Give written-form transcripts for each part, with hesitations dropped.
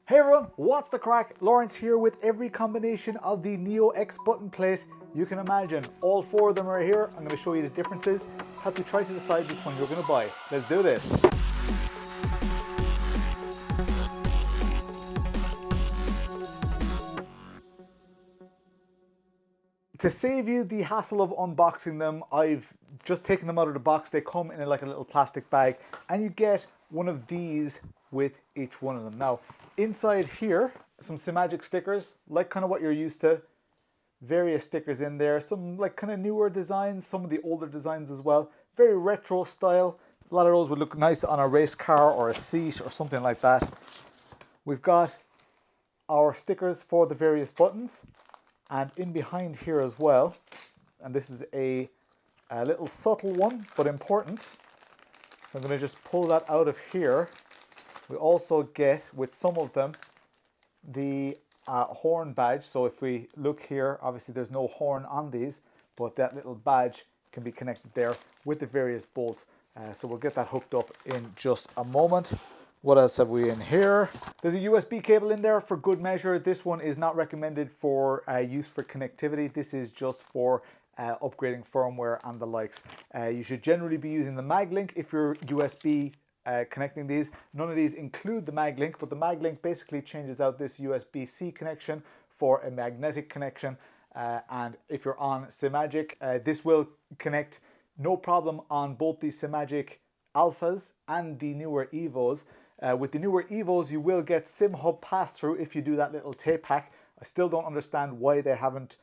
Hey everyone, what's the crack? Lawrence here with every combination of the Neo X button plate you can imagine. All four of them are here. I'm going to show you the differences, help you try to decide which one you're going to buy. Let's do this. To save you the hassle of unboxing them, I've just taken them out of the box. They come in like a little plastic bag and you get one of these with each one of them. Now, inside here, some Simagic stickers, like kind of what you're used to. Various stickers in there, some like kind of newer designs, some of the older designs as well. Very retro style. A lot of those would look nice on a race car or a seat or something like that. We've got our stickers for the various buttons. And in behind here as well, and this is a little subtle one, but important. So I'm going to just pull that out of here. We also get, with some of them, the horn badge. So if we look here, obviously there's no horn on these, but that little badge can be connected there with the various bolts. So we'll get that hooked up in just a moment. What else have we in here? There's a USB cable in there for good measure. This one is not recommended for use for connectivity. This is just for upgrading firmware and the likes. You should generally be using the mag link if you're USB connecting these. None of these include the mag link, but the mag link basically changes out this USB-C connection for a magnetic connection. And if you're on Simagic, this will connect no problem on both the Simagic Alphas and the newer Evos. With the newer Evos, you will get SimHub pass-through if you do that little tape hack. I still don't understand why they haven't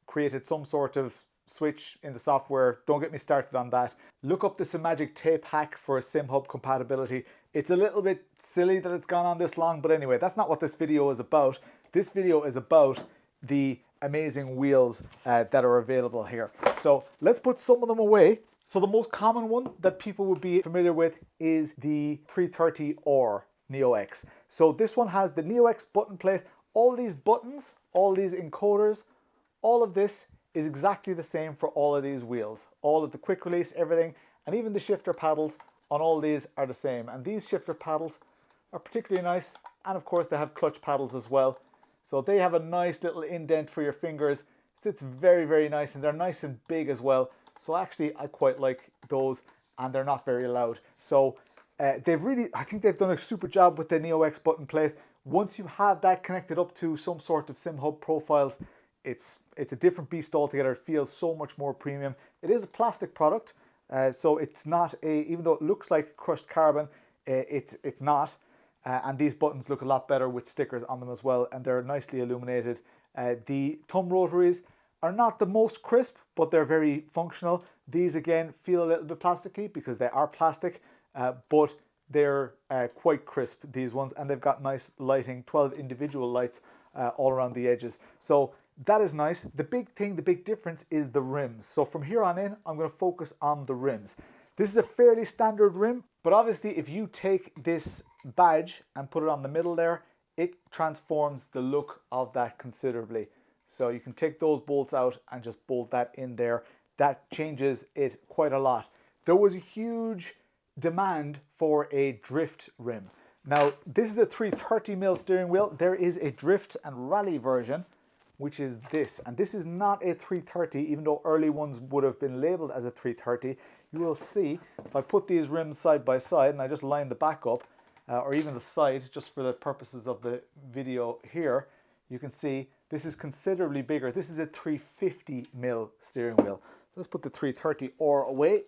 created some sort of switch in the software. Don't get me started on that. Look up the Simagic tape hack for SimHub compatibility. It's a little bit silly that it's gone on this long, but anyway, that's not what this video is about. This video is about the amazing wheels that are available here. So let's put some of them away. So the most common one that people would be familiar with is the 330 or Neo X. So this one has the Neo X button plate. All these buttons, all these encoders, all of this is exactly the same for all of these wheels. All of the quick release, everything, and even the shifter paddles on all these are the same. And these shifter paddles are particularly nice. And of course they have clutch paddles as well. So they have a nice little indent for your fingers. It's very, very nice, and they're nice and big as well. So actually, I quite like those, and they're not very loud. So I think they've done a super job with the Neo X button plate. Once you have that connected up to some sort of SimHub profiles, it's a different beast altogether. It feels so much more premium. It is a plastic product, so it's not even though it looks like crushed carbon, it's not. And these buttons look a lot better with stickers on them as well, and they're nicely illuminated. The thumb rotaries are not the most crisp, but they're very functional. These again feel a little bit plasticky because they are plastic, but they're quite crisp, these ones, and they've got nice lighting, 12 individual lights all around the edges. So that is nice. The big thing, the big difference is the rims. So from here on in, I'm going to focus on the rims. This is a fairly standard rim, but obviously if you take this badge and put it on the middle there, it transforms the look of that considerably. So you can take those bolts out and just bolt that in there. That changes it quite a lot. There was a huge demand for a drift rim. Now, this is a 330mm steering wheel. There is a drift and rally version, which is this. And this is not a 330, even though early ones would have been labeled as a 330. You will see, if I put these rims side by side and I just line the back up, or even the side, just for the purposes of the video here, you can see this is considerably bigger. This is a 350mm steering wheel. Let's put the 330 or away,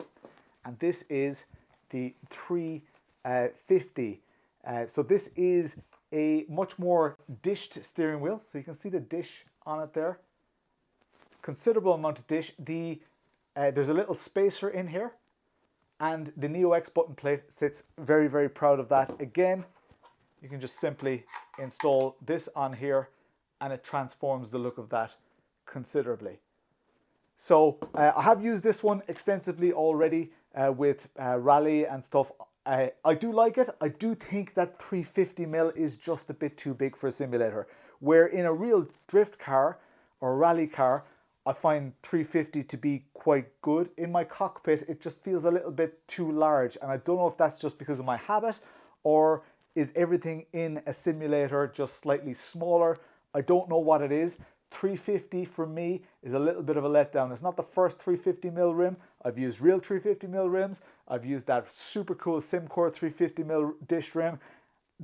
and this is the 350. So this is a much more dished steering wheel. So you can see the dish on it there. Considerable amount of dish. There's a little spacer in here, and the Neo X button plate sits very, very proud of that. Again, you can just simply install this on here, and it transforms the look of that considerably. So I have used this one extensively already with rally and stuff. I do like it. I do think that 350mm is just a bit too big for a simulator. Where in a real drift car or rally car, I find 350 to be quite good. In my cockpit, it just feels a little bit too large. And I don't know if that's just because of my habit or is everything in a simulator, just slightly smaller. I don't know what it is. 350 for me is a little bit of a letdown. It's not the first 350mm rim. I've used real 350mm rims. I've used that super cool Simcore 350mm dish rim.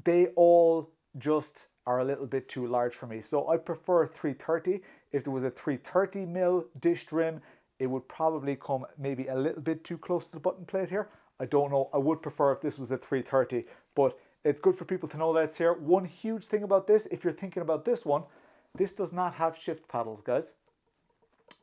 They all just are a little bit too large for me. So I prefer 330. If there was a 330mm dished rim, it would probably come maybe a little bit too close to the button plate here. I don't know. I would prefer if this was a 330, but it's good for people to know that it's here. One huge thing about this, if you're thinking about this one, this does not have shift paddles, guys.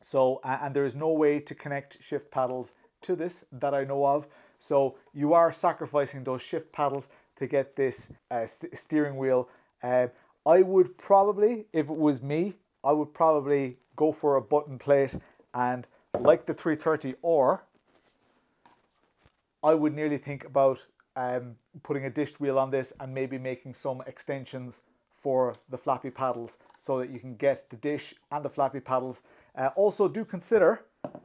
So, and there is no way to connect shift paddles to this that I know of. So you are sacrificing those shift paddles to get this steering wheel. I would probably, if it was me, I would probably go for a button plate, and like the 330, or I would nearly think about putting a dished wheel on this and maybe making some extensions for the flappy paddles so that you can get the dish and the flappy paddles. Also do consider,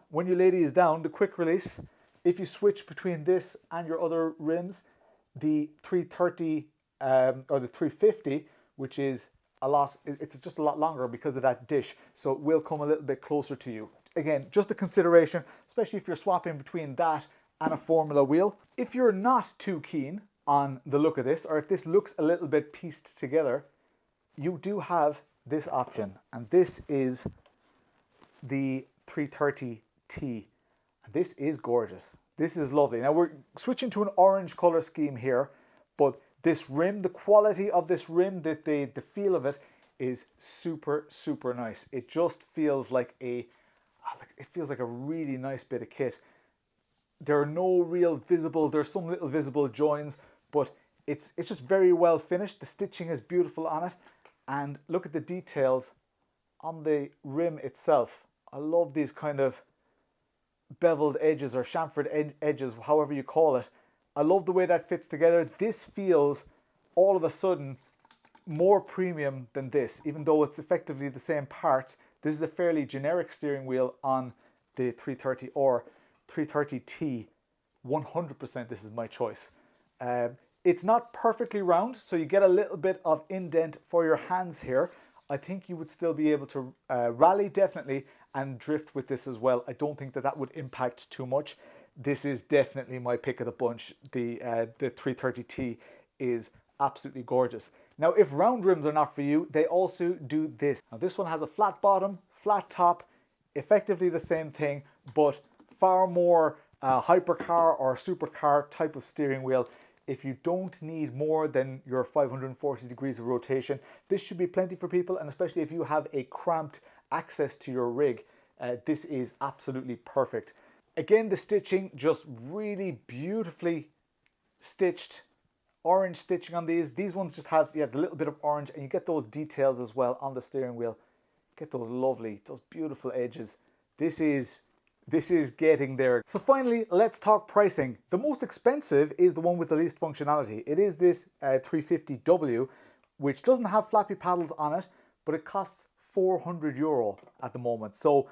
when you lay these down, the quick release, if you switch between this and your other rims, the 330 or the 350, which is a lot, it's just a lot longer because of that dish, so it will come a little bit closer to you. Again, just a consideration, especially if you're swapping between that and a Formula wheel. If you're not too keen on the look of this, or if this looks a little bit pieced together, you do have this option, and this is the 330T. And this is gorgeous. This is lovely. Now we're switching to an orange color scheme here, but this rim, the quality of this rim, the feel of it is super, super nice. It just feels like it feels like a really nice bit of kit. There are no real visible, there's some little visible joins, but it's just very well finished. The stitching is beautiful on it. And look at the details on the rim itself. I love these kind of beveled edges or chamfered edges, however you call it. I love the way that fits together. This feels all of a sudden more premium than this, even though it's effectively the same parts. This is a fairly generic steering wheel on the 330 or 330T. 100% this is my choice. It's not perfectly round, so you get a little bit of indent for your hands here. I think you would still be able to rally definitely and drift with this as well. I don't think that would impact too much. This is definitely my pick of the bunch. The 330T is absolutely gorgeous. Now, if round rims are not for you, they also do this. Now, this one has a flat bottom, flat top, effectively the same thing, but far more hypercar or supercar type of steering wheel. If you don't need more than your 540 degrees of rotation, this should be plenty for people, and especially if you have a cramped access to your rig, this is absolutely perfect. Again, the stitching, just really beautifully stitched. Orange stitching on these. These ones just have the little bit of orange, and you get those details as well on the steering wheel. Get those lovely, those beautiful edges. This is getting there. So finally, let's talk pricing. The most expensive is the one with the least functionality. It is this 350W, which doesn't have flappy paddles on it, but it costs €400 at the moment. So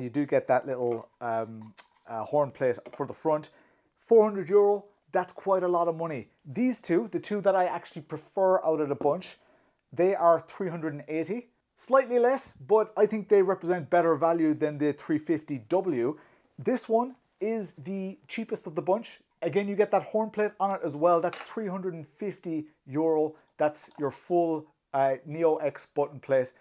you do get that little horn plate for the front. €400, that's quite a lot of money. These two, the two that I actually prefer out of the bunch, they are 380. Slightly less, but I think they represent better value than the 350W. This one is the cheapest of the bunch. Again, you get that horn plate on it as well. That's €350. That's your full Neo X button plate.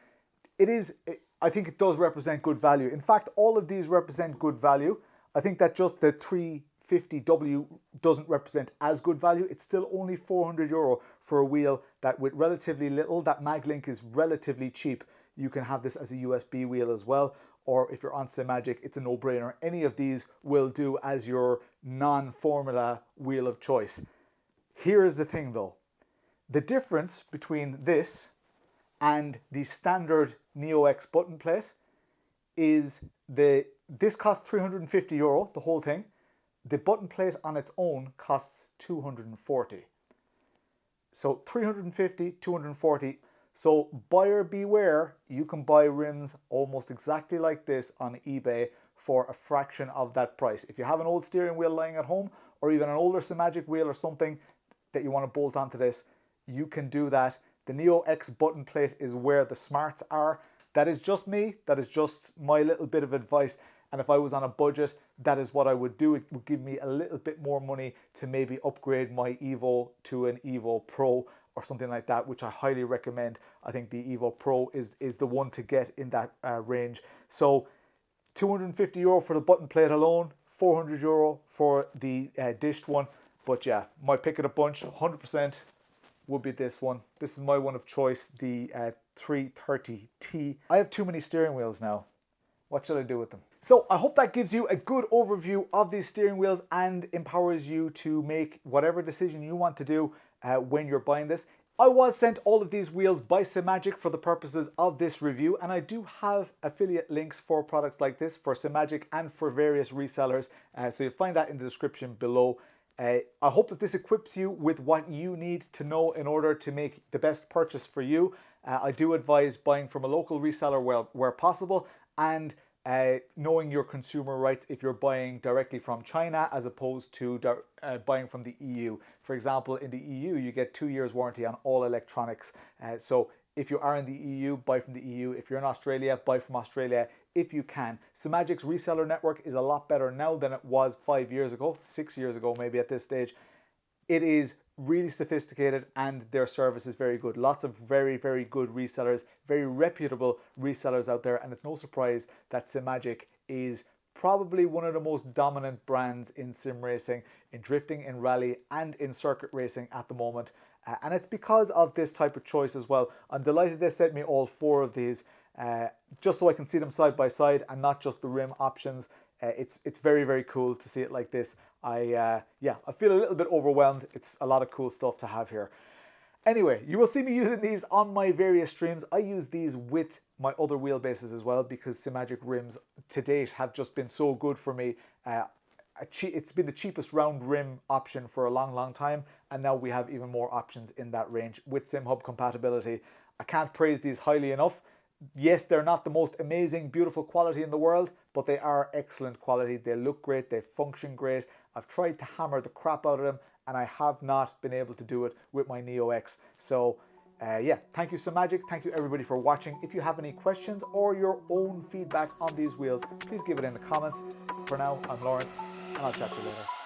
I think it does represent good value. In fact, all of these represent good value. I think that just the 350W doesn't represent as good value. It's still only €400 for a wheel that with relatively little, that mag link is relatively cheap. You can have this as a USB wheel as well, or if you're on Simagic, it's a no-brainer. Any of these will do as your non-formula wheel of choice. Here is the thing though. The difference between this and the standard Neo X button plate is this costs €350, the whole thing. The button plate on its own costs 240. So 350, 240. So buyer beware, you can buy rims almost exactly like this on eBay for a fraction of that price. If you have an old steering wheel lying at home, or even an older Simagic wheel or something that you want to bolt onto this, you can do that. The Neo X button plate is where the smarts are. That is just me. That is just my little bit of advice. And if I was on a budget, that is what I would do. It would give me a little bit more money to maybe upgrade my Evo to an Evo Pro or something like that, which I highly recommend. I think the Evo Pro is the one to get in that range. So €250 for the button plate alone, €400 for the dished one. But yeah, my pick of the bunch, 100%. Would be this one. This is my one of choice, the 330T. I have too many steering wheels now. What should I do with them? So I hope that gives you a good overview of these steering wheels and empowers you to make whatever decision you want to do when you're buying this. I was sent all of these wheels by Simagic for the purposes of this review, and I do have affiliate links for products like this for Simagic and for various resellers. So you'll find that in the description below. I hope that this equips you with what you need to know in order to make the best purchase for you. I do advise buying from a local reseller where possible, and knowing your consumer rights if you're buying directly from China as opposed to buying from the EU. For example, in the EU, you get 2 years warranty on all electronics. So if you are in the EU, buy from the EU. If you're in Australia, buy from Australia if you can. Simagic's reseller network is a lot better now than it was 5 years ago, 6 years ago maybe at this stage. It is really sophisticated and their service is very good. Lots of very, very good resellers, very reputable resellers out there, and it's no surprise that Simagic is probably one of the most dominant brands in sim racing, in drifting, in rally, and in circuit racing at the moment. And it's because of this type of choice as well. I'm delighted they sent me all 4 of these just so I can see them side by side and not just the rim options. It's very, very cool to see it like this. I feel a little bit overwhelmed. It's a lot of cool stuff to have here. Anyway, you will see me using these on my various streams. I use these with my other wheelbases as well because Simagic rims to date have just been so good for me. It's been the cheapest round rim option for a long, long time, and now we have even more options in that range with SimHub compatibility. I can't praise these highly enough. Yes, they're not the most amazing, beautiful quality in the world, but they are excellent quality. They look great, they function great. I've tried to hammer the crap out of them, and I have not been able to do it with my Neo X. So yeah, thank you Simagic, thank you everybody for watching. If you have any questions or your own feedback on these wheels, please give it in the comments. For now, I'm Lawrence, and I'll chat to you later.